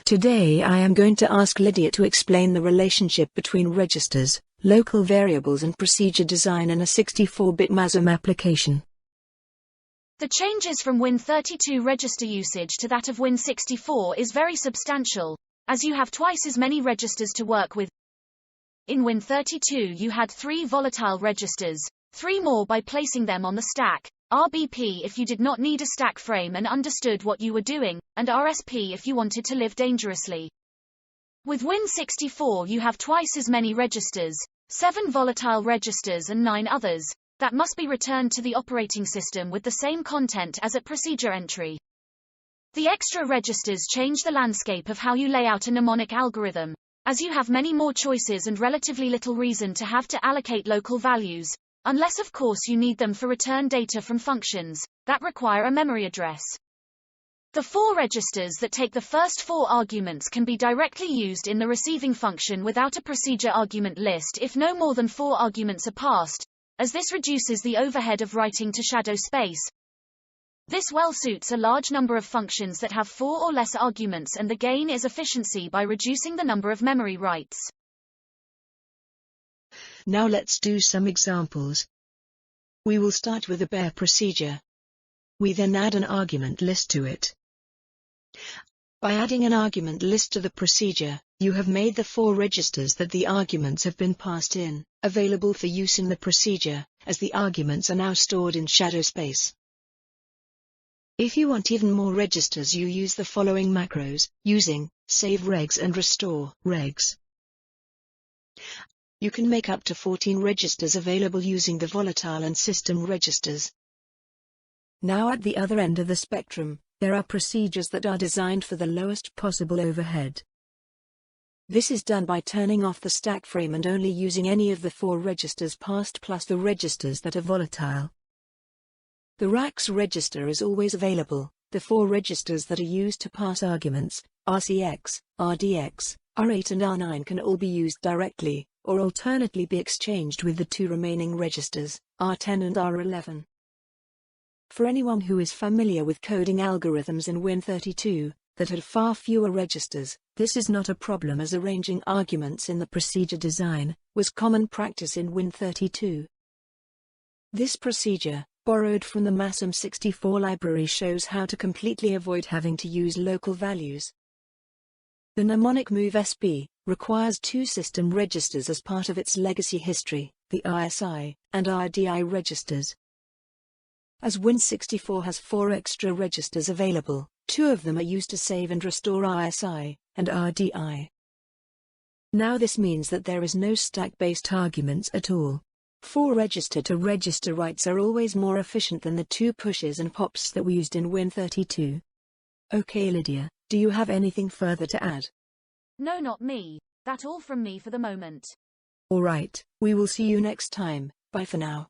Today I am going to ask Lydia to explain the relationship between registers, local variables and procedure design in a 64-bit MASM application. The changes from Win32 register usage to that of Win64 is very substantial, as you have twice as many registers to work with. In Win32 you had 3 volatile registers, 3 more by placing them on the stack, RBP if you did not need a stack frame and understood what you were doing, and RSP if you wanted to live dangerously. With Win64 you have twice as many registers, 7 volatile registers and 9 others, that must be returned to the operating system with the same content as at procedure entry. The extra registers change the landscape of how you lay out a mnemonic algorithm, as you have many more choices and relatively little reason to have to allocate local values, unless of course you need them for return data from functions that require a memory address. The 4 registers that take the first 4 arguments can be directly used in the receiving function without a procedure argument list if no more than 4 arguments are passed, as this reduces the overhead of writing to shadow space. This well suits a large number of functions that have 4 or less arguments, and the gain is efficiency by reducing the number of memory writes. Now let's do some examples. We will start with a bare procedure. We then add an argument list to it. By adding an argument list to the procedure, you have made the 4 registers that the arguments have been passed in available for use in the procedure, as the arguments are now stored in shadow space. If you want even more registers, you use the following macros, using save regs and restore regs. You can make up to 14 registers available using the volatile and system registers. Now at the other end of the spectrum, there are procedures that are designed for the lowest possible overhead. This is done by turning off the stack frame and only using any of the 4 registers passed plus the registers that are volatile. The RAX register is always available. The 4 registers that are used to pass arguments, RCX, RDX, R8 and R9 can all be used directly, or alternately be exchanged with the 2 remaining registers, R10 and R11. For anyone who is familiar with coding algorithms in Win32, that had far fewer registers, this is not a problem, as arranging arguments in the procedure design was common practice in Win32. This procedure, borrowed from the MASM64 library, shows how to completely avoid having to use local values. The mnemonic move SP requires 2 system registers as part of its legacy history, the RSI and RDI registers. As Win64 has 4 extra registers available, 2 of them are used to save and restore RSI and RDI. Now this means that there is no stack-based arguments at all. 4 register-to-register writes are always more efficient than the 2 pushes and pops that were used in Win32. Okay Lydia, do you have anything further to add? No, not me. That's all from me for the moment. Alright, we will see you next time. Bye for now.